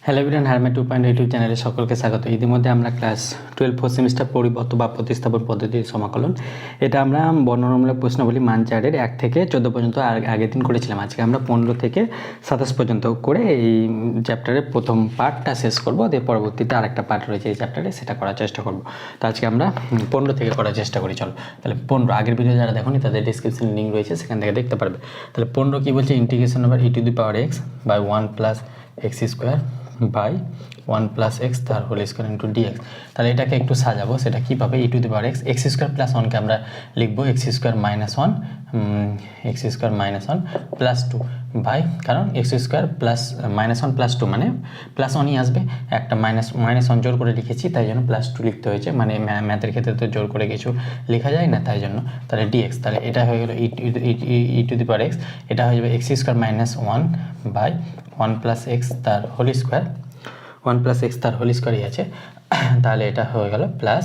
Hello everyone, হারমে 2.0 YouTube চ্যানেলে সকলকে স্বাগত। ইতিমধ্যে আমরা ক্লাস 12 ফোর্থ সেমিস্টার পরিবর্ত বা প্রতিস্থাপন পদ্ধতির সমাকলন, এটা আমরা বর্ণনামূলক প্রশ্নাবলী মান 4-এর 1 থেকে 14 পর্যন্ত আগের দিন করেছিলাম। আজকে আমরা 15 থেকে 27 পর্যন্ত করে এই চ্যাপ্টারের প্রথম পার্টটা শেষ করব, দিয়ে পরবর্তীতে আরেকটা পার্ট রয়েছে এই চ্যাপ্টারে, সেটা করার চেষ্টা করব। তো আজকে আমরা 15 থেকে করার চেষ্টা করি। চলো তাহলে 15, আগের ভিডিও যারা দেখোনি তাদের ডিসক্রিপশন লিঙ্ক রয়েছে, সেখান থেকে দেখতে পারবে। তাহলে 15 কী বলছে, integration over e to the power x by 1 plus x square by 1 plus x তার হোল স্কোয়ার ইন্টু ডিএক্স। তাহলে এটাকে একটু সাজাবো, সেটা কীভাবে, e to the power x, x square plus 1কে আমরা লিখবো x square minus 1, x square minus 1 plus 2 by, কারণ x square plus minus 1 plus 2 মানে প্লাস 1ই আসবে, একটা মাইনাস 1 জোর করে লিখেছি তাই জন্য প্লাস 2 লিখতে হয়েছে, মানে ম্যাথের ক্ষেত্রে তো জোর করে কিছু লেখা যায় না, তাই জন্য। তাহলে ডিএক্স, তাহলে এটা হয়ে গেলো ই টু দি পাওয়ার এক্স, এটা হয়ে যাবে x square minus 1 by 1 plus x তার হোল স্কোয়ার, 1 প্লাস এক্স তার হোল স্কোয়ারই আছে। তাহলে এটা হয়ে গেল প্লাস,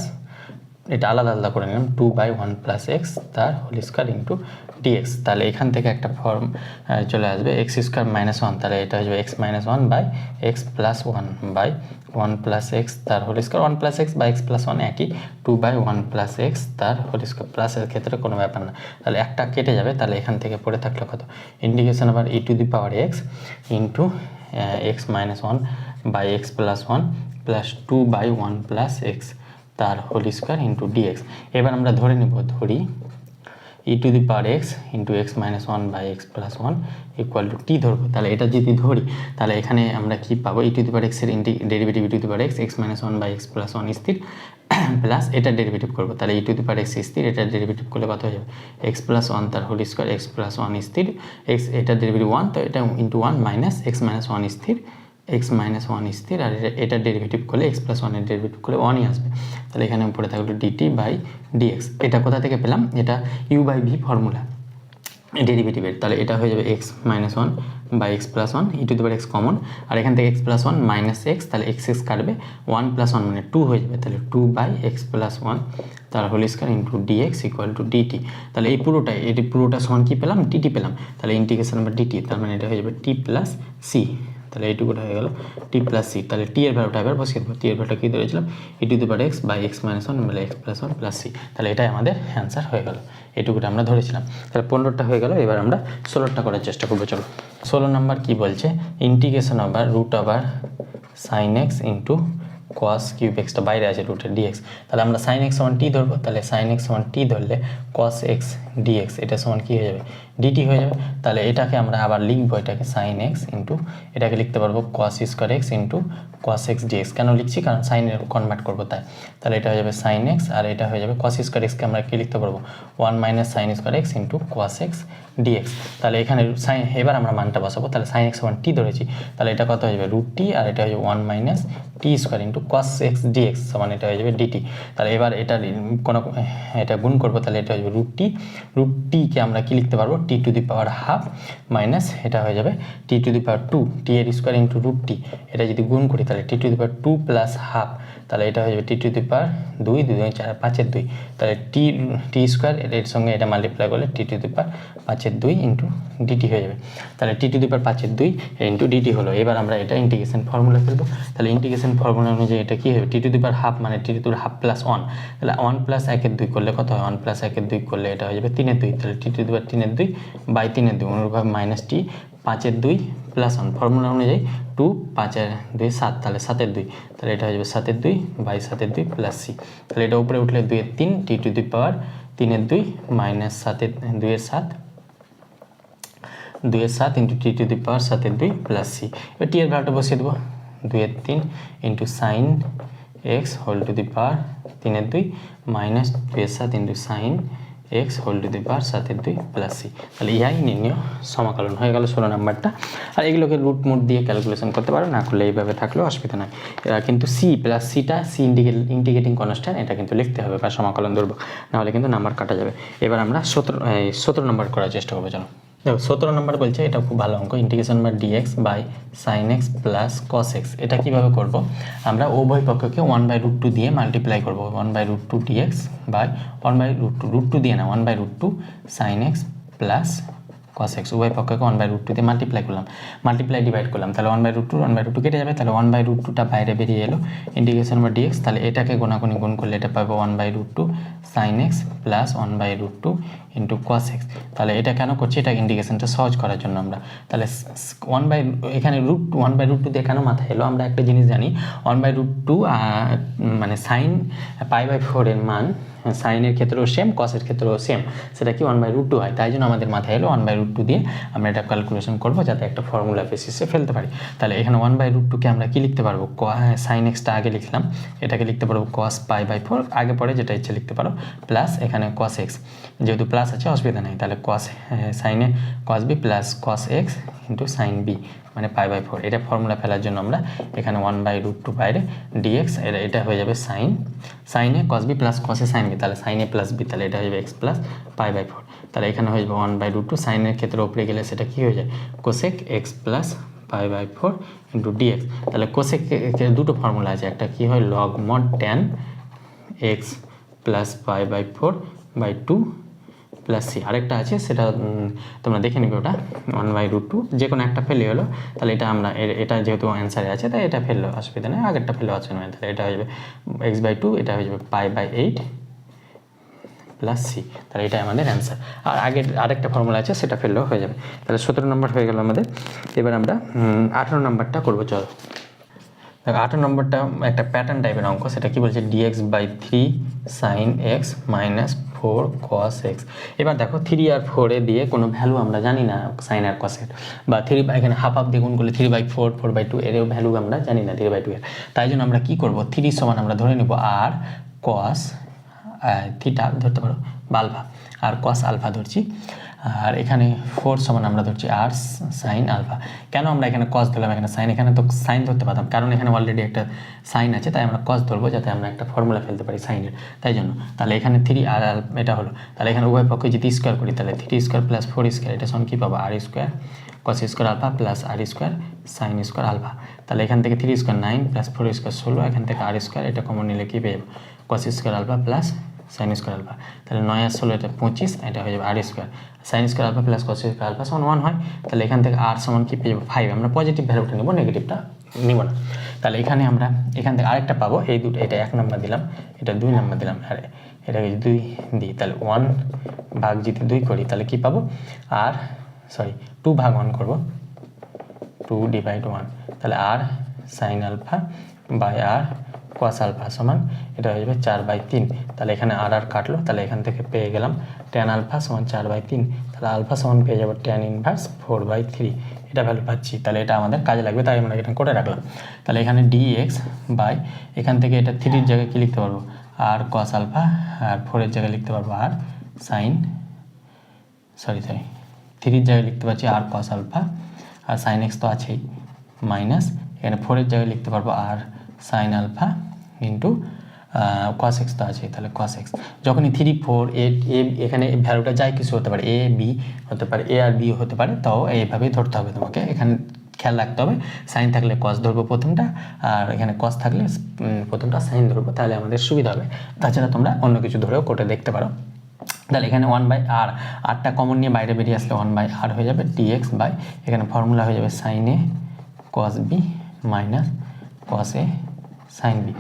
এটা আলাদা আলাদা করে নিলাম, 2 বাই 1 প্লাস এক্স তার হোল স্কোয়ার ইন্টু ডিএক্স। তাহলে এখান থেকে একটা ফর্ম চলে আসবে এক্স স্কোয়ার মাইনাস 1, তাহলে এটা হয়ে যাবে x minus 1 by x plus 1 by 1 plus x তার whole square, 1 plus x by x plus 1 একই, 2 বাই 1 প্লাস এক্স তার হোল স্কোয়ার। প্লাসের ক্ষেত্রে কোনো ব্যাপার না, তাহলে একটা কেটে যাবে। তাহলে এখান থেকে পড়ে থাকলো কত, ইন্টিগ্রেশন আবার e to the power x into x minus 1 by x plus 1 plus 2 by 1 plus x তার হোল স্কোয়ার ইন্টু ডিএক্স। এবার আমরা ধরে নেব, ধরি e to the power x into x minus 1 by x plus 1 equal to t ধরবো। তাহলে এটা যদি ধরি তাহলে এখানে আমরা কি পাবো, ই টু দি পাওয়ার এক্সের derivative e to the power x, x minus 1 by x plus 1 স্থির, প্লাস এটা ডেরিভেটিভ করবো, তাহলে ই টু দি পাওয়ার এক্স স্থির, এটা ডেরিভেটিভ করলে কত হয়ে যাবে, এক্স প্লাস 1 তার হোল স্কোয়ার, এক্স প্লাস 1 স্থির, এক্স এটা ডেরিভেটিভ 1, তো এটা ইন্টু 1 মাইনাস এক্স মাইনাস 1 স্থির, এক্স মাইনাস 1 স্থির, আর এটা ডেরিভেটিভ করলে এক্স প্লাস 1 এর ডেরিভেটিভ করলে 1ই আসবে। তাহলে এখানে উপরে থাকলো ডিটি বাই ডিএক্স। এটা কোথা থেকে পেলাম, এটা ইউ বাই ভি ফর্মুলা ডেরিভেটিভের। তাহলে এটা হয়ে যাবে x minus 1 by x plus 1, e to the power x common, আর এখান থেকে এক্স প্লাস 1 মাইনাস এক্স, তাহলে এক্স এক্স কাটবে, 1 প্লাস 1 মানে 2 হয়ে যাবে, তাহলে 2 বাই এক্স প্লাস 1 তার whole square into dx equal to dt. তাহলে এই পুরোটা সমান কী পেলাম, ডিটি পেলাম, তাহলে ইন্টিগ্রেশন বা ডিটি, তার মানে এটা হয়ে যাবে টি প্লাস সি। তাহলে এইটুকুটা হয়ে গেল টি প্লাস সি। তাহলে টি এর ভ্যালুটা এবার বসিয়ে দেবো, টি এর ভ্যালুটা কী ধরেছিলাম, e to the power x by x minus 1 মানে এক্স প্লাস 1 প্লাস সি। তাহলে এটাই আমাদের অ্যান্সার হয়ে গেল, এইটুকুটা আমরা ধরেছিলাম। তাহলে 15টা হয়ে গেল, এবার আমরা 16টা করার চেষ্টা করবো। চলো 16 নম্বর কী বলছে, integration over root over sine x into cos cube, এক্সটা বাইরে আছে রুটের ডিএক্স। তাহলে আমরা সাইন এক্স সমান টি ধরবো, তাহলে সাইন এক্স সমান টি ধরলে কস এক্স ডিএক্স এটা সমান কী হয়ে যাবে, ডিটি হয়ে যাবে। তাহলে এটাকে আমরা আবার লিখবো, এটাকে সাইন এক্স ইন্টু, এটাকে লিখতে পারবো cos square x into cos x dx. কেন লিখছি, কারণ সাইনের কনভার্ট করবো তাই। তাহলে এটা হয়ে যাবে সাইন এক্স, আর এটা হয়ে যাবে কস স্কোয়ার এক্সকে আমরা কী লিখতে পারবো, 1 minus sine square x into cos x dx. তাহলে এখানে সাইন, এবার আমরা মানটা বসাবো, তাহলে সাইন এক্স সমান টি ধরেছি, তাহলে এটা কত হয়ে যাবে রুট টি, আর এটা হয়ে যাবে 1 minus t square into cos x dx সমান এটা হয়ে যাবে ডিটি। তাহলে এবার এটা গুণ করবো, তাহলে এটা হয়ে যাবে রুট টিকে আমরা কি লিখতে পারবো, t to the power half minus এটা হয়ে যাবে টি টু দি পাওয়ার 2, টি এর স্কোয়ার ইন্টু রুট টি, এটা যদি গুণ করি তাহলে t to the power 2 plus half, তাহলে এটা হয়ে যাবে টি টু দি পাওয়ার 2, 2 2 4 5 2, তাহলে টি স্কোয়ার এর সঙ্গে এটা মাল্টিপ্লাই করলে t to the power 5 2 into dt হয়ে যাবে। তাহলে t to the power 5 2 into dt হলো। এবার আমরা এটা ইন্টিগ্রেশন ফর্মুলা ফেলবো, তাহলে ইন্টিগ্রেশন ফর্মুলা অনুযায়ী এটা কী হবে, টি টু দি পাওয়ার হাফ মানে টি টু দি হাফ প্লাস 1, তাহলে 1 প্লাস 1 2 করলে কত হয়, 1 প্লাস 1 2 করলে এটা হয়ে যাবে 3 2, তাহলে t to the power 3 2 by 3 2, অনুরূপভাবে মাইনাস টি 5 2 প্লাস 1, ফর্মুলা অনুযায়ী 2 5 2 7, তাহলে 7 2, তাহলে এটা হয়ে যাবে 7 2 বাই 7 2 প্লাস সি। তাহলে এটা উপরে উঠলে 2 3, t to the power 3 2 minus 7 2 7, 2 7 into t to the power 7 2 plus C. এবার টি এর ভ্যালুটা বসিয়ে দেবো, 2 3 into sine x whole to the power 3 2 minus 2 7 into sine x whole to the power 7 2 plus C. তাহলে ইহাই নির্ণয় সমাকলন হয়ে গেল 16 নাম্বারটা। আর এগুলোকে রুট মুট দিয়ে ক্যালকুলেশন করতে পারো, না করলে এইভাবে থাকলেও অসুবিধা নয়। কিন্তু সি প্লাস সিটা, সি ইন্টিগ্রেটিং কনস্ট্যান্ট, এটা কিন্তু লিখতে হবে বা সমাকলন ধরবো, নাহলে কিন্তু নাম্বার কাটা যাবে। এবার আমরা 17 নম্বর করার চেষ্টা করবো। চলো দেখো 17 নম্বর বলছে, এটা খুব ভালো অঙ্ক, ইন্টিগ্রেশন বা dx by sine x plus cos x. এটা কীভাবে করবো, আমরা উভয় পক্ষকে 1/√2 দিয়ে মাল্টিপ্লাই করবো, 1/√2 ডিএক্স বাই 1/√2 দিয়ে না 1/√2 sine x plus cos x, উভয় পক্ষকে 1/√2 দিয়ে মাল্টিপ্লাই ডিভাইড করলাম, তাহলে 1/√2 কেটে যাবে, তাহলে 1/√2টা বাইরে বেরিয়ে এলো, ইন্টিগ্রেশন বা dx, তাহলে এটাকে গোনাগুনি গুণ করলে এটা পাবো 1/√2 sin x plus 1/√2 into cos x। তাহলে এটা কেন করছি, এটা ইন্টিগ্রেশনটা সহজ করার জন্য আমরা। তাহলে এখানে √1/√2 দিয়ে কেন মাথায় এলো, আমরা একটা জিনিস জানি 1/√2 মানে সাইন π/4 এর মান সাইনের ক্ষেত্রেও সেম, কসের ক্ষেত্রেও সেম, সেটা কি 1/√2 হয়, তাই জন্য আমাদের মাথায় এলো 1/√2 দিয়ে আমরা এটা ক্যালকুলেশন করবো যাতে একটা ফর্মুলা বেসিসে ফেলতে পারি। তাহলে এখানে 1/√2কে আমরা কি লিখতে পারবো, সাইন এক্সটা আগে লিখলাম, এটাকে লিখতে পারবো cos π/4, আগে পরে যেটা ইচ্ছে লিখতে পারো, প্লাস এখানে cos x, যেহেতু প্লাস আছে অসুবিধা নেই, তাহলে সাইনে cos b plus cos x into sine B মানে π/4। এটা ফর্মুলা ফেলার জন্য আমরা এখানে 1/√2 বাইরে dx, এটা হয়ে যাবে সাইনে cos b plus cos a sin b, তাহলে সাইন a প্লাস বি, তাহলে এটা হয়ে যাবে x প্লাস π/4। তাহলে এখানে হয়ে যাবে 1/√2, সাইনের ক্ষেত্রে উপরে গেলে সেটা কি হয়ে যায় cosec x plus π/4 into dx। তাহলে cosec এর দুটো ফর্মুলা আছে, একটা কি হয় log mod tan x plus π/4/2 plus c, আরেকটা আছে সেটা তোমরা দেখে নিবে, ওটা 1/√2, যে কোনো একটা ফেলে হলো, তাহলে এটা আমরা এটা যেহেতু অ্যান্সারে আছে তাই এটা ফেললে অসুবিধা নেই, আগেরটা ফেলে অসুবিধা নেই, তাহলে এটা হয়ে যাবে x/2, এটা হয়ে যাবে π/8 প্লাস সি, তাহলে এটাই আমাদের অ্যান্সার। আর আগের আরেকটা ফর্মুলা আছে সেটা ফেললেও হয়ে যাবে। তাহলে 17 নম্বর হয়ে গেল আমাদের। এবার আমরা 18 নম্বরটা করবো, চলো। দেখো 18 নম্বরটা একটা প্যাটার্ন টাইপের অঙ্ক, সেটা কি বলছে dx/3 sin x minus 4 cos x। এবার দেখো 3 আর 4 দিয়ে কোনো ভ্যালু আমরা জানি না সাইন আর কসের, বা 3 এখানে হাফ দিয়ে গুণ করলে 3/4 4/2 এরও ভ্যালু আমরা জানি না 3/2 এর, তাই জন্য আমরা কি করব, 3 সমান আমরা ধরে নেব আর cos থিটা ধরতে পারো আলফা, আর cos আলফা ধরছি, আর এখানে 4 সমান আমরা ধরছি আর সাইন আলফা। কেন আমরা এখানে cos ধরলাম, এখানে সাইন, এখানে তো সাইন ধরতে পারতাম, কারণ এখানে অলরেডি একটা সাইন আছে, তাই আমরা cos ধরবো যাতে আমরা একটা ফর্মুলা ফেলতে পারি সাইনের, তাই জন্য। তাহলে এখানে 3 আর এটা হলো, তাহলে এখানে উভয় পক্ষে যদি স্কোয়ার করি, তাহলে 3² প্লাস 4², এটা সমান কী পাবো r² cos² alpha plus r² sin² alpha. তাহলে এখান থেকে 3² 9 প্লাস 4² 16, এখান থেকে r², এটা কমন নিলে কী পেয়ে যাবো cos² alpha plus sin² alpha. তাহলে 9 আর 16 এটা 25, এটা হয়ে যাবে r², sin² alpha plus cos² alpha সমান 1 হয়, তাহলে এখান থেকে r সমান কি পেয়ে যাবো 5, আমরা পজিটিভ ভ্যালুটা নেব, নেগেটিভটা নিব না। তাহলে এখানে আমরা এখান থেকে আরেকটা পাবো, এই দুটো, এটা 1 নম্বর দিলাম, এটা 2 নম্বর দিলাম, আর এটাকে 2 দিই, তাহলে 1 ভাগ যদি 2 করি তাহলে কি পাবো, আর 2 ভাগ 1 করবো, 2/1, তাহলে r sin alpha by r cos alpha সমান এটা হয়ে যাবে 4/3। তাহলে এখানে আর কাটলো, তাহলে এখান থেকে পেয়ে গেলাম tan আলফা সমান 4/3, তাহলে আলফা সমান পেয়ে যাবো tan ইনভার্স 4/3, এটা ভ্যালু পাচ্ছি। তাহলে এটা আমাদের কাজে লাগবে, তাই আমরা এটা করে রাখলাম। তাহলে এখানে dx বাই এখান থেকে এটা 3-র জায়গায় কী লিখতে পারবো, আর cos আলফা, আর 4-এর জায়গায় লিখতে পারবো আর সাইন 3-র জায়গায় লিখতে পারছি আর cos আলফা, আর সাইন এক্স তো আছেই, মাইনাস এখানে 4-এর জায়গায় লিখতে পারবো আর sine alpha into cos x তো আছে, তাহলে cos x। যখনই 3 4 8 এখানে ভ্যালুটা যাই কিছু হতে পারে, a b হতে পারে, a আর b হতে পারে, তাও এইভাবেই ধরতে হবে তোমাকে। এখানে খেয়াল রাখতে হবে সাইন থাকলে cos ধরবো প্রথমটা, আর এখানে cos থাকলে প্রথমটা সাইন ধরবো, তাহলে আমাদের সুবিধা হবে। তাছাড়া তোমরা অন্য কিছু ধরেও কোটে দেখতে পারো। তাহলে এখানে 1/r, আরটা কমন নিয়ে বাইরে বেরিয়ে আসলে 1/r হয়ে যাবে dx বাই এখানে ফর্মুলা হয়ে যাবে sine a cos b minus cos a sine B.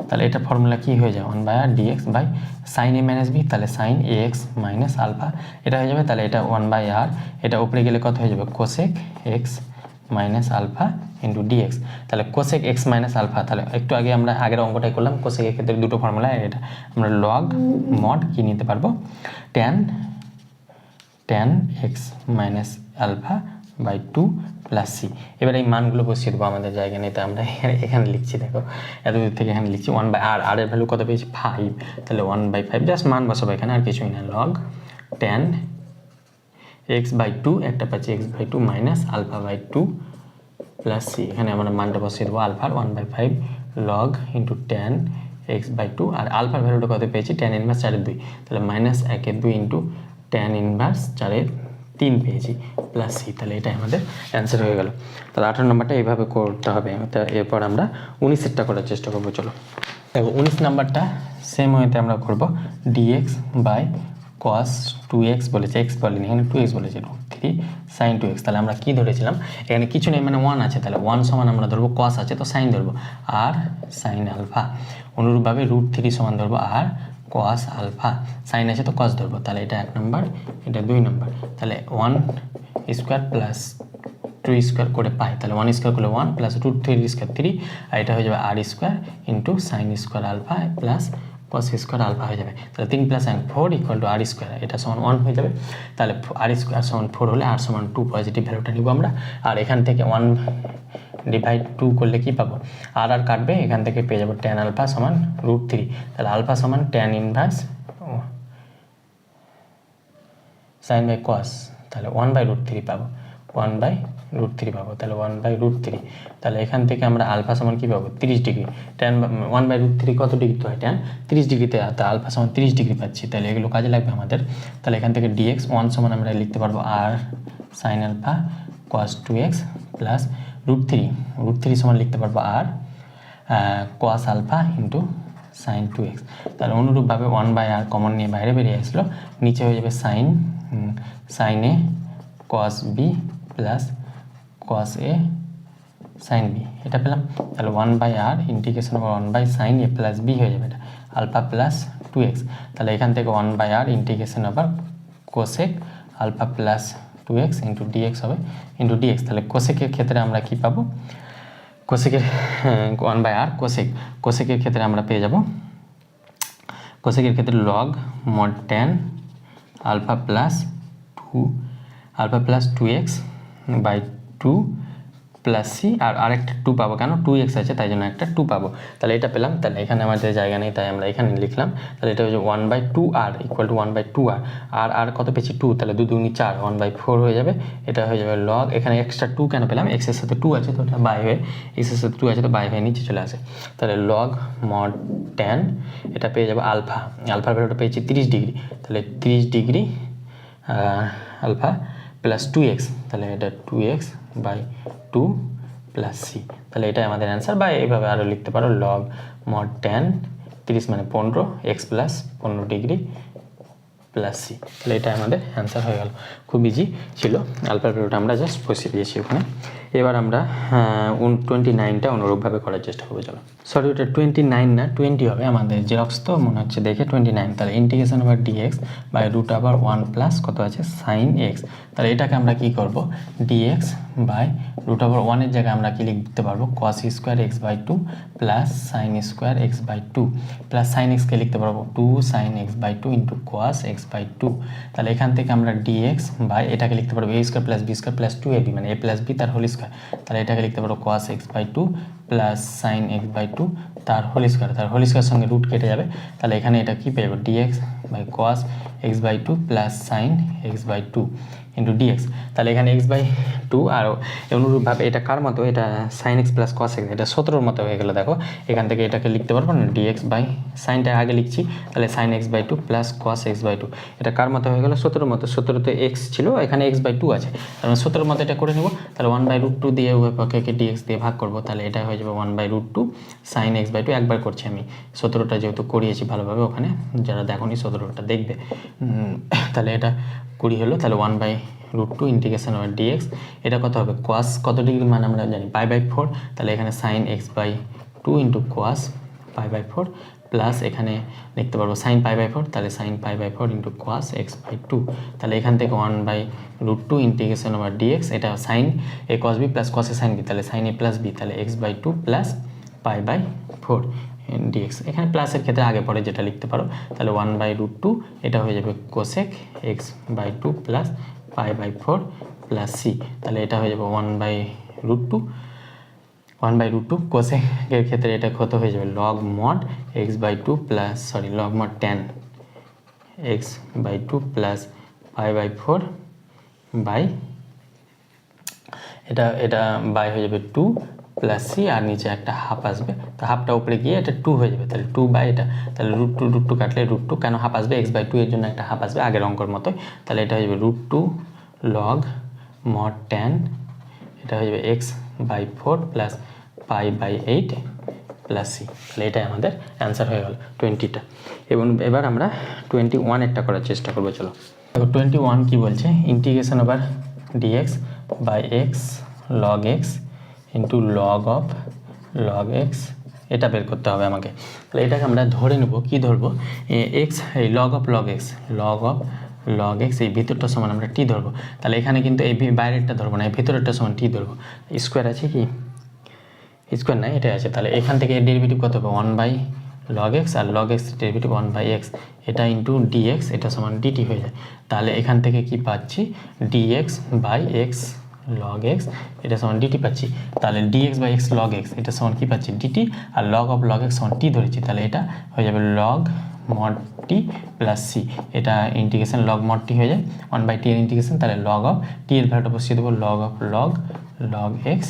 তাহলে এটা ফর্মুলা কি হয়ে যায় 1/r dx by sine a minus B, তাহলে সাইন ax মাইনাস আলফা এটা হয়ে যাবে। তাহলে এটা 1/r, এটা উপরে গেলে কত হয়ে যাবে cosec x minus alpha into dx। তাহলে cosec x মাইনাস আলফা, তাহলে একটু আগে আমরা আগের অঙ্কটাই করলাম, cosec এর ক্ষেত্রে দুটো ফর্মুলা, এটা আমরা log mod কি নিতে পারবো tan x minus alpha by 2 plus C. এবার এই মানগুলো বসিয়ে দেবো আমাদের জায়গা নিতে, আমরা এখানে লিখছি, দেখো এত দূর থেকে এখানে লিখছি 1/r, r এর ভ্যালু কত পেয়েছি 5, তাহলে 1/5 জাস্ট মান বসাবো এখানে, আর কিছুই না, log tan x/2, একটা পাচ্ছি x/2 minus alpha by 2 plus C, এখানে আমরা মানটা বসিয়ে দেবো আলফার 1/5 log ইন্টু tan x/2, আর আলফার ভ্যালুটা কত পেয়েছি tan ইনভার্স 4/2, তাহলে মাইনাস 1/2 ইন্টু tan ইনভার্স 4/3 পেয়েছি প্লাস সি। তাহলে এটাই আমাদের অ্যান্সার হয়ে গেল। তাহলে 18 নম্বরটা এইভাবে করতে হবে। এরপর আমরা 19-এরটা করার চেষ্টা করবো। চলো দেখো 19 নাম্বারটা সেম ওয়েতে আমরা করবো dx বাই cos 2x বলেছে, x বলেনি, এখানে 2x বলেছে, 3 sin 2x। তাহলে আমরা কি ধরেছিলাম, এখানে কিছু নেই মানে 1 আছে, তাহলে 1 সমান আমরা ধরবো cos আছে তো sin ধরবো আর sin আলফা। অনুরূপভাবে √3 সমান ধরবো আর cos আলফা, sin আছে তো cos ধরবো। তাহলে এটা 1 নম্বর, এটা 2 নম্বর। তাহলে 1 স্কোয়ার প্লাস 2 স্কোয়ার করে পাই, তাহলে 1 স্কোয়ার করলে 1 প্লাস √3 স্কোয়ার 3, আর এটা হয়ে যাবে আর square into sine square alpha plus cos square alpha হয়ে যাবে। তাহলে 3 + 1 4 ইকুয়াল টু আর স্কোয়ার, এটা সমান 1 হয়ে যাবে। তাহলে আর স্কোয়ার সমান 4 হলে আর সমান 2 পজিটিভ ভ্যালুটা নিব আমরা। আর এখান থেকে 1 ডিভাইড 2 করলে কি পাবো, আর কাটবে, এখান থেকে পেয়ে যাবো tan আলফা সমান √3। তাহলে আলফা সমান tan inverse sine by cos, তাহলে 1/√3 পাবো, 1/√3 পাবো। তাহলে 1/√3, তাহলে এখান থেকে আমরা আলফা সমান কী পাবো 30 ডিগ্রি। ট্যান 1/√3 কত ডিগ্রিতে হয়, ট্যান 30 ডিগ্রিতে, তা আলফা সমান 30 ডিগ্রি পাচ্ছি। তাহলে এগুলো কাজে লাগবে আমাদের। তাহলে এখান থেকে dx 1 সমান আমরা লিখতে পারবো আর sine alpha cos 2x plus √3 সমান লিখতে পারবো আর cos alpha into sine 2x। তাহলে অনুরূপভাবে 1/r কমন নিয়ে বাইরে বেরিয়ে আসলো, নিচে হয়ে যাবে sine A cos b plus cos a sine b, এটা পেলাম। তাহলে 1/r integration over 1/sin a plus b হয়ে যাবে, এটা আলফা প্লাস 2x। তাহলে এখান থেকে 1/r integration over cosec alpha plus 2x into dx হবে ইন্টু dx। তাহলে কোসেকের ক্ষেত্রে আমরা কি পাবো, কোসেকের 1/r কোসেকের ক্ষেত্রে আমরা পেয়ে যাব, কোসেকের ক্ষেত্রে log mod tan alpha plus 2x by 2 plus c, আর আরেকটা 2 পাবো, কেন 2x আছে তাই জন্য একটা 2 পাবো। তাহলে এটা পেলাম। তাহলে এখানে আমাদের জায়গা নেই তাই আমরা এখানে লিখলাম। তাহলে এটা হচ্ছে 1/2r ইকুয়াল টু 1/2r, আর কত পেয়েছি 2, তাহলে 2 2 4 1/4 হয়ে যাবে। এটা হয়ে যাবে লগ, এখানে এক্সট্রা 2 কেন পেলাম, x এর সাথে 2 আছে তো এটা বাই হয়ে, x এর সাথে 2 আছে তো বাই হয়ে নিচে চলে আসে। তাহলে লগ মড tan, এটা পেয়ে যাবে আলফার ভ্যালুটা পেয়েছি 30 ডিগ্রি, তাহলে 30 ডিগ্রি আলফা প্লাস 2x, তাহলে এটা 2x বাই 2 প্লাস সি। তাহলে এটাই আমাদের অ্যান্সার, বা এইভাবে আরও লিখতে পারো লগ মড tan 30 মানে 15 x plus 15 degree plus C. তাহলে এটাই আমাদের অ্যান্সার হয়ে গেল, খুব ইজি ছিল। আলফার ভ্যালুটা আমরা জাস্ট বসিয়ে দিয়েছি ওখানে। এবার আমরা 29টা অনুরূপভাবে করার চেষ্টা করবো। চলো, সরি ওটা 29 না 20 হবে, আমাদের জেরক্স তো মনে হচ্ছে দেখে 29। তাহলে integration over dx by √1 plus কত আছে সাইন x। তাহলে এটাকে আমরা কি করব, dx বাই √1 এর জায়গায় আমরা কি লিখতে পারবো cos square x by 2 plus sine square x by 2 plus sine এক্সকে লিখতে পারবো 2 sine x by 2 into cos x by 2। তাহলে এখান থেকে আমরা dx বাই এটাকে লিখতে পারবো a square plus b square plus 2ab মানে a প্লাস b তার হোল স্কোয়ার। তাহলে এটাকে লিখতে পারবো cos x by 2 plus sine x by 2 তার হোল স্কোয়ার সঙ্গে রুট কেটে যাবে। তাহলে এখানে এটা কি পেয়ে যাবো dx by cos x by 2 plus sine x by 2 into dx। তাহলে এখানে x বাই 2 আর অনুরূপভাবে এটা কার মতো, এটা sine x plus cos x, এটা 17 মতো হয়ে গেল। দেখো এখান থেকে এটাকে লিখতে পারবো না, dx বাই সাইনটা আগে লিখছি, তাহলে sine x by 2 plus cos x by 2, এটা কার মতো হয়ে গেল 17 মতো। 17 তো x ছিল, এখানে x বাই 2 আছে, তাহলে 17 মতো এটা করে নেব। তাহলে 1/√2 দিয়ে উভয় পক্ষকে dx দিয়ে ভাগ করবো, তাহলে এটা হয়ে যাবে 1/√2 সাইন x বাই 2। একবার করছি আমি, 17টা যেহেতু করিয়েছি ভালোভাবে, ওখানে যারা দেখোনি 17টা দেখবে। তাহলে এটা 20 হলো, তাহলে 1/√2 ইন্টিগ্রেশন ওভার dx, এটা কত হবে cos কত ডিগ্রি মানে আমরা জানি π/4, তাহলে এখানে sine x by 2 into cos π/4 plus এখানে লিখতে পারবো সাইন π/4, তাহলে sine π/4 into cos x by 2। তাহলে এখান থেকে 1/√2 ইন্টিগ্রেশন ওভার dx, এটা sine a cos b plus cos a sine b, তাহলে সাইন a প্লাস b, তাহলে x বাই 2 প্লাস π/4 dx। এখানে প্লাসের ক্ষেত্রে আগে পরে যেটা লিখতে পারো, তাহলে 1/√2 এটা হয়ে যাবে cosec x by 2 plus π/4 plus c। তাহলে এটা হয়ে যাবে 1/√2 কোসেকের ক্ষেত্রে এটা কত হয়ে যাবে log mod x by 2 plus log mod tan x by 2 plus π/4 by এটা বাই হয়ে যাবে 2 প্লাস সি, আর নিচে একটা হাফ আসবে, তো হাফটা উপরে গিয়ে এটা 2 হয়ে যাবে। তাহলে 2 বাই এটা, তাহলে √2 কাটলে √2 কেন হাফ আসবে, x বাই 2 এর জন্য একটা হাফ আসবে আগের অঙ্কর মতোই। তাহলে এটা হয়ে যাবে √2 লগ মড tan, এটা হয়ে যাবে x by 4 plus π/8 plus C. তাহলে এটাই আমাদের অ্যান্সার হয়ে গেল 20টা। এবং এবার আমরা 21 একটা করার চেষ্টা করবো। চলো দেখো 21 কি বলছে, integration over dx by x log x into log of log x, এটা বের করতে হবে আমাকে। তাহলে এটাকে আমরা ধরে নেব, কি ধরবো, এক্স, এই log of log x, log of log x, এই ভিতরটা সমান আমরা টি ধরবো। তাহলে এখানে কিন্তু এই বাইরেরটা ধরবো না, এই ভিতরেরটা সমান টি ধরবো। স্কোয়ার আছে কি, স্কোয়ার নাই, এটাই আছে। তাহলে এখান থেকে এর ডেরিভেটিভ কত হবে, 1 বাই লগ এক্স, আর log x derivative 1 by x, এটা ইন্টু ডিএক্স, এটা সমান ডিটি হয়ে যায়। তাহলে এখান থেকে কি পাচ্ছি, dx by x log x, এটা সমান ডিটি পাচ্ছি। তাহলে dx by x log x, এটা সমান কি পাচ্ছি, ডিটি, আর লগ অফ লগ এক্স সমান টি ধরেছি। তাহলে এটা হয়ে যাবে log mod T plus C, এটা ইন্টিগ্রেশন লগ মড টি হয়ে যায়, 1 বাই টি এর ইন্টিগ্রেশন। তাহলে লগ অফ টি এর ভ্যালুটা বসিয়ে দেবো, log of log x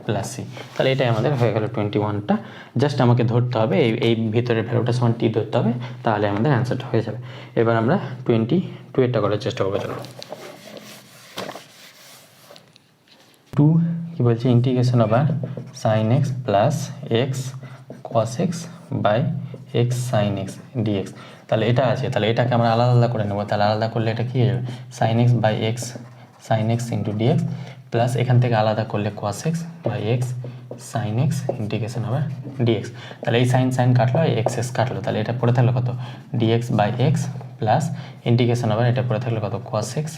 plus C. তাহলে এটাই আমাদের হয়ে গেল 21টা। জাস্ট আমাকে ধরতে হবে এই ভিতরের ভ্যালুটা সমান টি ধরতে হবে, তাহলে আমাদের অ্যান্সারটা হয়ে যাবে। এবার আমরা 22 করার চেষ্টা করবো। চলো, 2 কি বলছে, integration over sine x plus x cos x by x sine x dx. তাহলে এটা আছে, তাহলে এটাকে আমরা আলাদা আলাদা করে নেবো। তাহলে আলাদা করলে এটা কী হয়ে যাবে, sine x by x sine x into dx, plus এখান থেকে আলাদা করলে cos x by x sine x integration over d x. তাহলে এই সাইন কাটলো, এই এক্স এক্স কাটলো, তাহলে এটা পড়ে থাকলো কত, d x by x plus integration over এটা পড়ে থাকলো কত, cos x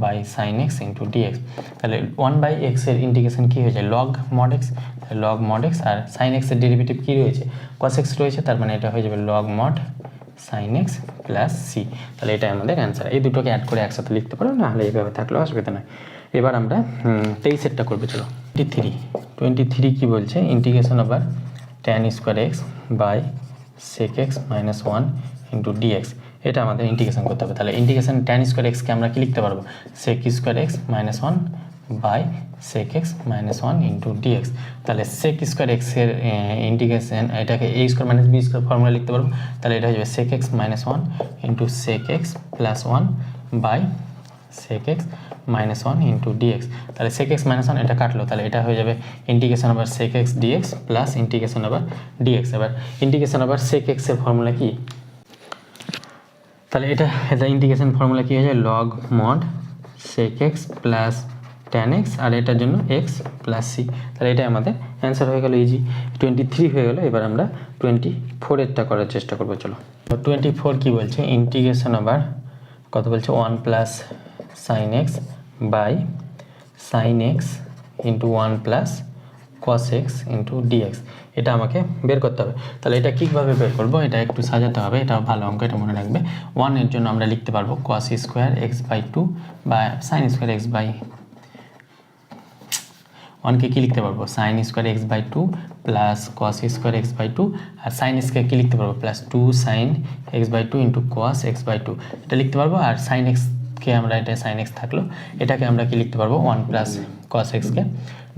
by sine x into dx. তাহলে 1 বাই এক্সের ইন্টিগ্রেশন কী হয়েছে, log mod x, log mod x, আর সাইন এক্সের ডেরিভেটিভ কী রয়েছে, কস এক্স রয়েছে, তার মানে এটা হয়ে যাবে log mod sine x plus C. তাহলে এটা আমাদের অ্যান্সার। এই দুটোকে অ্যাড করে একসাথে লিখতে পারো, না হলে এইভাবে থাকলেও অসুবিধা নয়। এবার আমরা 23-এরটা করবো। চলো, 23 কি বলছে, integration over tan square x by sec x minus 1 into dx, এটা আমাদের ইন্টিগ্রেশন করতে হবে। তাহলে ইন্টিগ্রেশন ট্যান স্কোয়ার এক্সকে আমরা কি লিখতে পারবো, sec square x minus 1 by sec x minus 1 into dx. তাহলে সেক স্কোয়ার এক্সের ইন্টিগ্রেশন, এটাকে a square minus b square formula লিখতে পারবো। তাহলে এটা হয়ে যাবে sec x minus 1 into sec x plus 1 by sec x minus 1 into dx. তাহলে সেক এক্স মাইনাস 1 এটা কাটলো, তাহলে এটা হয়ে যাবে integration over sec x dx plus integration over dx. এবার ইন্টিগ্রেশন ওভার সেক এক্সের ফর্মুলা কি, তাহলে এটা ইন্টিগ্রেশন ফর্মুলা কী হয়ে যায়, log mod sec x plus tan x, আর এটার জন্য এক্স প্লাস সি। তাহলে এটাই আমাদের অ্যান্সার হয়ে গেল, ইজি। 23 হয়ে গেল। এবার আমরা 24-এরটা করার চেষ্টা করবো। চলো, 24 কি বলছে, ইন্টিগ্রেশন ওভার কত বলছে, 1 plus sine x by sine x into 1 plus cos x into dx, এটা আমাকে বের করতে হবে। তাহলে এটা কীভাবে বের করবো, এটা একটু সাজাতে হবে, এটা ভালো অঙ্ক, এটা মনে রাখবে। 1 এর জন্য আমরা লিখতে পারবো কস স্কোয়ার এক্স বাই 2 বা সাইন স্কোয়ার এক্স বাই 1কে কী লিখতে পারবো, sine square x by 2 plus cos square x by 2, আর সাইন এক্সকে কী লিখতে পারবো, plus 2 sine x by 2 into cos x by 2, এটা লিখতে পারবো। আর সাইন এক্সকে আমরা, এটা সাইন এক্স থাকলো, এটাকে আমরা কি লিখতে পারবো, 1 প্লাস কস এক্সকে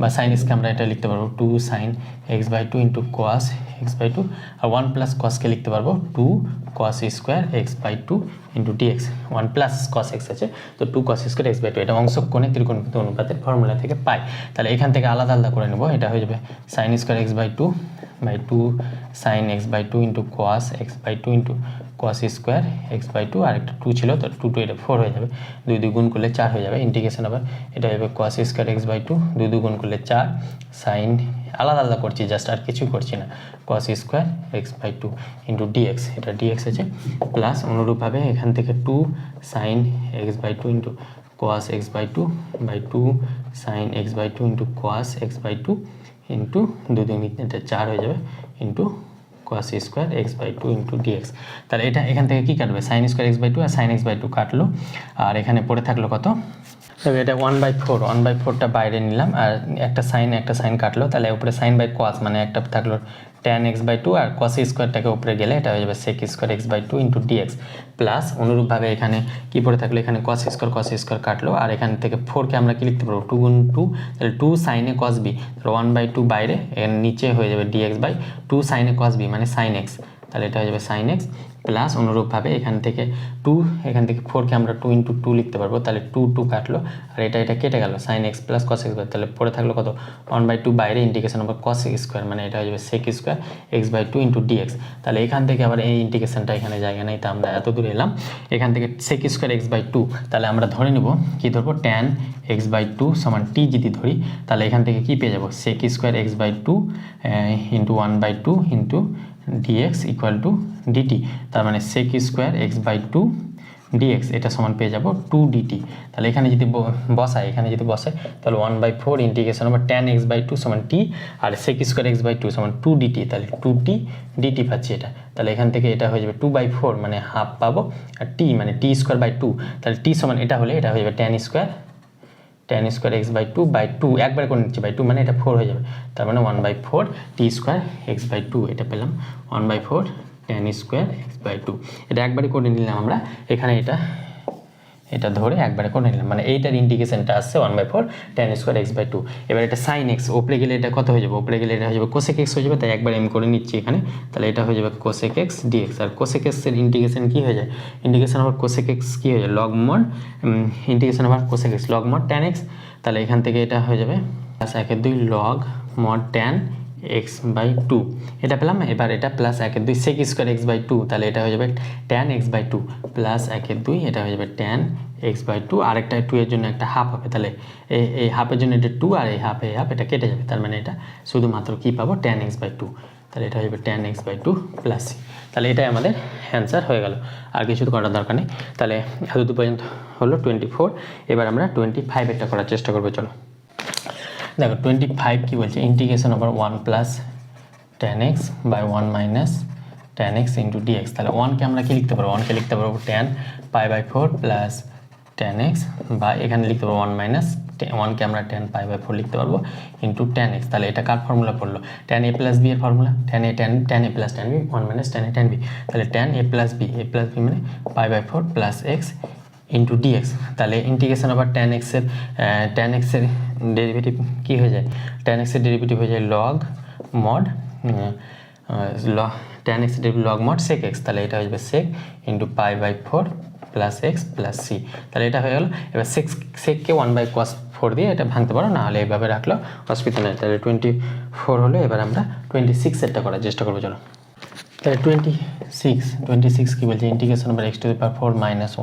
বা সাইন এক্সকে আমরা এটা লিখতে পারবো 2 sine x by 2 into cos x by 2, আর 1 প্লাস কসকে লিখতে পারবো 2 cos square x by 2 into d x. 1 plus cos x আছে, তো 2 কস স্কোয়ার এক্স বাই 2, এটা অংশ কোণে ত্রিকোণমিতি অনুপাতের ফর্মুলা থেকে পাই। তাহলে এখান থেকে আলাদা আলাদা করে নেবো, এটা হয়ে যাবে sine square x by 2 by 2 sine x by 2 into cos x by 2 into cos square x by 2, আর একটা 2 ছিল, তো 2 এটা 4 হয়ে যাবে, 2 গুণ করলে 4 হয়ে যাবে। ইন্টিগ্রেশন আবার এটা হবে কস স্কোয়ার এক্স বাই 2 2 গুণ করলে 4 সাইন, আলাদা আলাদা করছি জাস্ট, আর কিছু করছি না, cos square x by 2 into dx, এটা ডিএক্স আছে, প্লাস অনুরূপভাবে এখান থেকে 2 sine x by 2 into cos x by 2 by 2 sine x by 2 into cos x by 2 into 2 এটা 4 হয়ে যাবে into cos square x by 2 into dx. তাহলে এটা এখান থেকে কী কাটবে, সাইন স্কোয়ার এক্স বাই 2 আর সাইন এক্স বাই 2 কাটলো, আর এখানে পড়ে থাকলো কত, এটা 1/4টা বাইরে নিলাম, আর একটা সাইন কাটলো, তাহলে উপরে সাইন বাই কস, মানে একটা থাকলো ট্যান এক্স বাই 2, আর কস স্কোয়ারটাকে উপরে গেলে এটা হয়ে যাবে sec square x by 2 into dx, plus অনুরূপভাবে এখানে কী পড়ে থাকলো, এখানে কস স্কোয়ার কাটলো, আর এখান থেকে 4কে আমরা কী লিখতে পারবো, 2 গুণ 2, তাহলে 2 সাইনে কস বি, তাহলে 1/2 বাইরে, এর নিচে হয়ে যাবে ডিএক্স বাই 2 সাইনে কস বি মানে সাইন এক্স তাহলে এটা হয়ে যাবে সাইন এক্স প্লাস অনুরূপভাবে এখান থেকে 2, এখান থেকে 4কে আমরা 2 × 2 লিখতে পারবো, তাহলে 2 কাটলো আর এটা কেটে গেল, sine x plus cos x, তাহলে পরে থাকলো কত 1/2 বাইরে ইন্টিগ্রেশন ওভার কস স্কোয়ার, মানে এটা হয়ে যাবে সেক স্কোয়ার x/2 × dx। তাহলে এখান থেকে আবার এই ইন্টিগ্রেশনটা এখানে জায়গা নেই, তা আমরা এত দূর এলাম, এখান থেকে সেক স্কোয়ার x/2, তাহলে আমরা ধরে নেব কি ধরবো tan x/2 সমান t যদি ধরি, তাহলে এখান থেকে কি পেয়ে যাবো sec square x/2 × 1/2 × dx equal to dt, তার মানে সেক স্কোয়ার x/2 dx এটা সমান পেয়ে যাব 2 dt। তাহলে এখানে যদি বসাই তাহলে 1/4 ইন্টিগ্রেশন ওভার tan x/2 সমান t আর sec স্কয়ার x/2 সমান 2 dt, তাহলে 2t dt পাচ্ছি এটা। তাহলে এখান থেকে এটা হয়ে যাবে 2/4 মানে হাফ পাবো, আর t মানে t স্কয়ার বাই 2, তাহলে t সমান এটা হলে এটা হয়ে যাবে tan স্কয়ার x/2 বাই 2, একবার করে নিচ্ছি বাই 2 মানে এটা 4 হয়ে যাবে, তার মানে 1/4 t স্কয়ার x/2 এটা পেলাম 1/4 tan স্কয়ার x/2, এটা একবারে করে নিলাম আমরা, এখানে এটা ধরে একবারে করে নিলাম, মানে এইটার ইন্টিগ্রেশনটা আসছে 1/4 tan স্কয়ার x/2। এবার এটা sin x উপরে গেলে এটা কত হয়ে যাবে, উপরে গেলে এটা হয়ে যাবে cosec x হয়ে যাবে, তাই একবার আমি করে নিচ্ছি এখানে, তাহলে এটা হয়ে যাবে cosec x dx, আর cosec x এর ইন্টিগ্রেশন কি হয়ে যায়, ইন্টিগ্রেশন ওভার cosec x কি হয়ে যায় log mod integration over cosec x log mod tan x, তাহলে এখান থেকে এটা হয়ে যাবে +1/2 log mod tan x/2 এটা পেলাম। এবার এটা +1/2 sec স্কয়ার x/2, তাহলে এটা হয়ে যাবে tan x/2 +1/2 এটা হয়ে যাবে tan x/2, আরেকটা 2 এর জন্য একটা হাফ হবে, তাহলে এই হাফের জন্য এটা 2 আর এই হাফ এটা কেটে যাবে, তার মানে এটা শুধুমাত্র কি পাবো tan x/2, তাহলে এটা হয়ে যাবে tan x/2 + c, তাহলে এটাই আমাদের অ্যান্সার হয়ে গেল, আর কিছু করার দরকার নেই। তাহলে এতদূর পর্যন্ত হলো 24। এবার আমরা 25 এটা করার চেষ্টা করবো, চলো দেখো 25 কি বলছে, integration over 1 + tan x by 1 - tan x × dx, তাহলে 1কে আমরা কি লিখতে পারবো, 1কে লিখতে পারবো tan π/4 + tan x, বা এখানে লিখতে পারবো 1কে আমরা tan π/4 লিখতে পারবো ইন্টু tan x, তাহলে এটা কার ফর্মুলা পড়লো, tan a + b এর formula, tan a + tan b 1 - tan a tan b, তাহলে tan a + b মানে π/4 + x ইন্টু dx, তাহলে ইন্টিগ্রেশন ওভার tan x এর ডেরিভেটিভ কি হয়ে যায়, tan x এর ডেরিভেটিভ হয়ে যায় log mod tan x এর derivative log mod sec x, তাহলে এটা হয়ে যাবে sec ইন্টু π/4 + x + c, তাহলে এটা হয়ে গেল। এবার secকে 1/cos 4 দিয়ে এটা ভাঙতে পারো, না হলে এইভাবে রাখলো অসুবিধা নেই। তাহলে 24 হলো, এবার আমরা 26 এরটা করার চেষ্টা করবো, চলো তাহলে 26 কি বলছে, integration over x⁴ -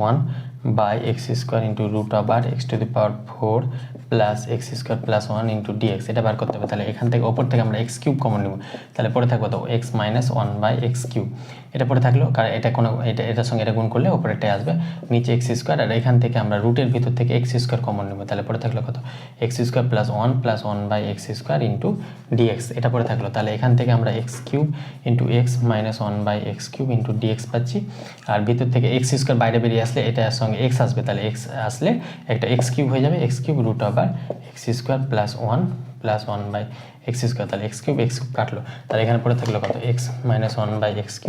1 by x² into √x⁴ plus x² + 1 into dx, এটা বার করতে হবে। তাহলে এখান থেকে ওপর থেকে আমরা x³ কমন নেব, তাহলে পরে থাকবো তো x - 1/x³, এটা পরে থাকলো, কারণ এটার সঙ্গে এটা গুণ করলে ওপরেরটাই আসবে, নিচে x², আর এখান থেকে আমরা রুটের ভিতর থেকে x² কমন নেব, তাহলে পরে থাকলো কত x² + 1 + 1/x² ইন্টু dx, এটা পরে থাকলো। তাহলে এখান থেকে আমরা x³ into x - 1/x³ into dx পাচ্ছি, আর ভিতর থেকে x² বাইরে বেরিয়ে আসলে এটার সঙ্গে x আসবে, তাহলে x আসলে একটা x³ হয়ে যাবে, x³ √x² + 1 + 1/x², তাহলে x³ কাটলো, তাহলে এখানে পরে থাকলো কত x - 1/x³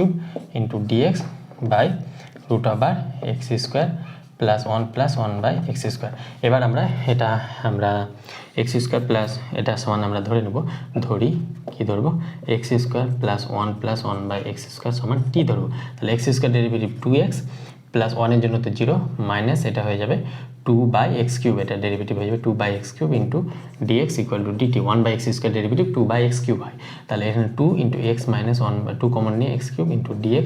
into dx by √x² + 1 + 1/x²। এবার আমরা x² প্লাস এটা সমান আমরা ধরে নেব, কি ধরবো x² + 1 + 1/x² সমান t ধরবো, তাহলে x² ডেরিভেটিভ 2x প্লাস 1 এর জন্য তো 0 মাইনাস এটা হয়ে যাবে 2/x³ এটা ডেরিভেটিভ হয়ে যাবে 2/x³ into dx equal to dt, 1/x² derivative 2/x³ হয়, তাহলে এখানে 2 ইন্টু x - 1/2 কমন নিয়ে x³ into dx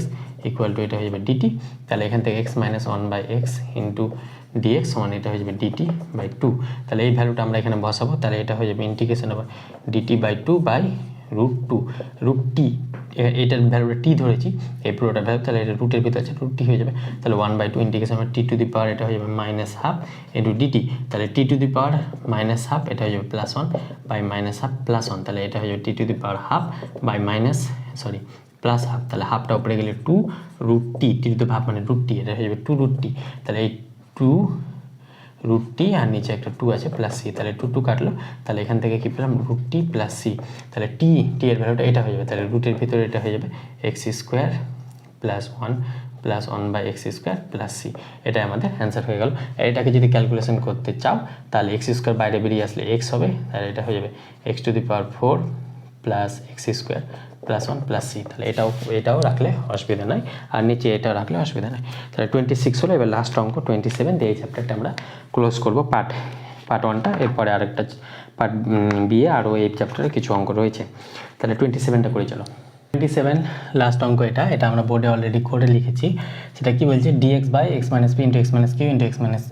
equal two এটা হয়ে যাবে dt, তাহলে এখান থেকে x - 1/x ইন্টু dx সমান এটা হয়ে যাবে dt/2, তাহলে এই ভ্যালুটা আমরা এখানে বসাবো, তাহলে এটা হয়ে যাবে ইন্টিগ্রেশন ওভার dt/2/√t, এটার ভ্যালুটা t ধরেছি, এই পুরোটা ভ্যালু, তাহলে এটা রুটের ভিতরে আছে √t হয়ে যাবে, তাহলে 1/2 ইন্টিগ্রেশন ওভার t⁻, এটা হয়ে যাবে -1/2 ইন্টু dt, তাহলে t⁻−1/2 এটা হয়ে যাবে +1 বাই -1/2 +1, তাহলে এটা হয়ে যাবে t⁻½ বাই +1/2, তাহলে হাফটা উপরে গেলে 2√t, t⁻½ মানে √t, এটা হয়ে যাবে 2√t, তাহলে এই 2√t আর নিচে একটা 2 আছে +c, তাহলে 2 কাটলো, তাহলে এখান থেকে কি পেলাম √t + c, তাহলে t এর ভ্যালুটা এটা হয়ে যাবে, তাহলে রুটের ভিতরে এটা হয়ে যাবে x² + 1 + 1/x² + c, এটাই আমাদের অ্যান্সার হয়ে গেল। এটাকে যদি ক্যালকুলেশন করতে চাও তাহলে x² বাইরে বেরিয়ে আসলে x হবে, তাহলে এটা হয়ে যাবে x⁴ + x² +1 + c, তাহলে এটাও রাখলে অসুবিধা নাই, আর নিচে এটাও রাখলে অসুবিধা নাই। তাহলে 26 হলো। এবার লাস্ট অঙ্ক 27 দিয়ে এই চ্যাপ্টারটা আমরা ক্লোজ করবো, পার্ট 1টা। এরপরে আরেকটা পার্ট বি এ আরও এই চ্যাপ্টারে কিছু অঙ্ক রয়েছে। তাহলে 27টা করে চলো। 27 লাস্ট অঙ্ক এটা আমরা বোর্ডে অলরেডি করে লিখেছি। সেটা কি বলছে, dx by x minus p into x minus q into x minus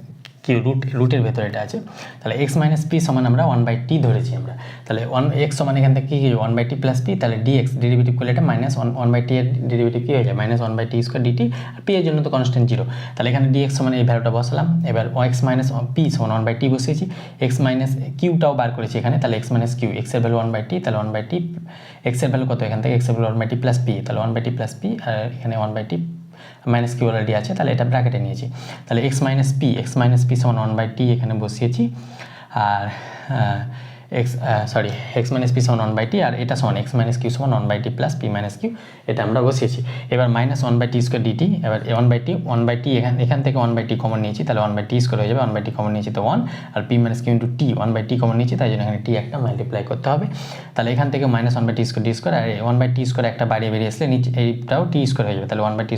q, রুটের ভেতরে এটা আছে। তাহলে x মাইনাস পি সমান আমরা 1/t ধরেছি আমরা। তাহলে x সমান এখান থেকে কী 1/t প্লাস পি, তাহলে dx ডেরিভেটিভ করলে এটা মাইনাস 1/t এর ডেরিভেটিভ কী হয়ে যায় -1/t স্কোয়ার ডিটি, আর পি এর জন্য তো কনস্ট্যান্ট 0। তাহলে এখানে dx সমান এই ভ্যালুটা বসালাম। এবার x মাইনাস পি সমান 1/t বসিয়েছি, x মাইনাস কিউটাও বার করেছি এখানে। তাহলে x মাইনাস কিউ, x এর ভ্যালু 1/t, তাহলে 1/t, x এর ভ্যালু কত এখান থেকে, x এর ভ্যালু 1/t প্লাস পি, তাহলে 1/t প্লাস পি, আর এখানে 1/t মাইনাস কিউ অলরেডি আছে, তাহলে এটা ব্র্যাকেটে নিয়েছি। তাহলে x মাইনাস পি সমান 1/t এখানে বসিয়েছি, আর x মাইনাস পি সমান 1/t, আর এটা সমান x মাইনাস কিউ সমান 1/t plus p minus Q, এটা আমরা বসিয়েছি। এবার মাইনাস 1/t স্কোয়ার ডিটি, এবার 1/t এখান থেকে 1/t কমন নিয়েছি, তাহলে 1/t স্কোয়ার হয়ে যাবে, 1/t কমন নিয়েছি তো 1, আর পি মাইনাস কিউ ইন্টু টি, 1/t কমন নিয়েছি, তাই জন্য এখানে টি একটা মাল্টিপ্লাই করতে হবে। তাহলে এখান থেকে minus 1/t square d square, আর 1/t স্কোয়ার একটা বাইরে বেরিয়ে আসলে নিচে এইটাও টি স্কোয়ার হয়ে যাবে। তাহলে 1/t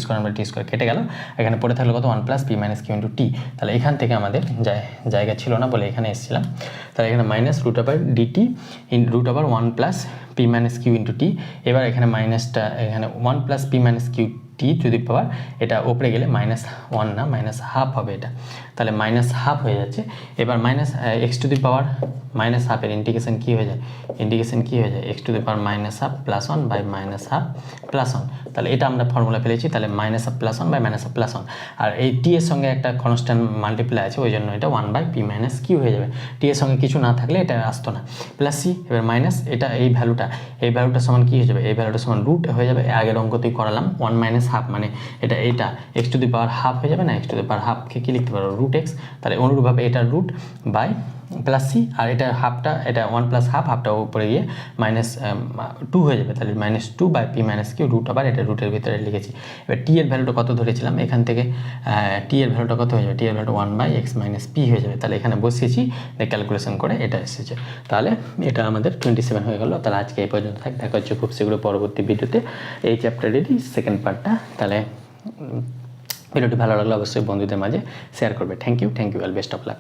স্কোয়ার কেটে গেল, এখানে পড়ে থাকলো কত 1 plus p minus q into t. তাহলে এখান থেকে আমাদের জায়গা ছিল না বলে এখানে এসেছিলাম। তাহলে এখানে minus √/dt √1 plus p minus q into t. এবার এখানে মাইনাসটা এখানে 1 plus p minus q t to the power, এটা ওপরে গেলে -1 না -1/2 হবে এটা, তাহলে -1/2 হয়ে যাচ্ছে। এবার minus x to the power -1/2 এর ইন্টিগ্রেশন কী হয়ে যায়, x to the power -1/2 + 1 by -1/2 + 1। তাহলে এটা আমরা ফর্মুলা পেলেছি, তাহলে -1 + 1 বাই -1 + 1, আর এই টি এর সঙ্গে একটা কনস্ট্যান্ট মাল্টিপ্লাই আছে, ওই জন্য এটা 1/p মাইনাস কিউ হয়ে যাবে। টি এর সঙ্গে কিছু না থাকলে এটা আসতো না, প্লাস সি, এবার মাইনাস এটা এই ভ্যালুটা সমান কী হয়ে যাবে, এই ভ্যালুটা সমান রুট হয়ে যাবে। আগের অঙ্কতেই করালাম 1/2, মানে এটা x to the power half হয়ে যাবে না, x টু দি পাওয়ার হাফকে কী লিখতে পারো √x, তাহলে অনুরূপভাবে এটা রুট বাই প্লাস সি, আর এটা হাফটা, এটা 1 প্লাস হাফটা উপরে গিয়ে -2 হয়ে যাবে, তাহলে -2 by p minus q root, আবার এটা রুটের ভিতরে লিখেছি। এবার টি এর ভ্যালুটা কত ধরেছিলাম, এখান থেকে টি এর ভ্যালুটা কত হয়ে যাবে, টি এর ভ্যালুটা 1/x মাইনাস পি হয়ে যাবে। তাহলে এখানে বসিয়েছি, ক্যালকুলেশন করে এটা এসেছে। তাহলে এটা আমাদের 27 হয়ে গেল। তাহলে আজকে এই পর্যন্ত থাক, দেখা হচ্ছে খুব শীঘ্র পরবর্তী ভিডিওতে এই চ্যাপ্টারেরই সেকেন্ড পার্টটা। তাহলে ভিডিওটি ভালো লাগলে অবশ্যই বন্ধুদের মাঝে শেয়ার করবে। Thank you all, best of lakh.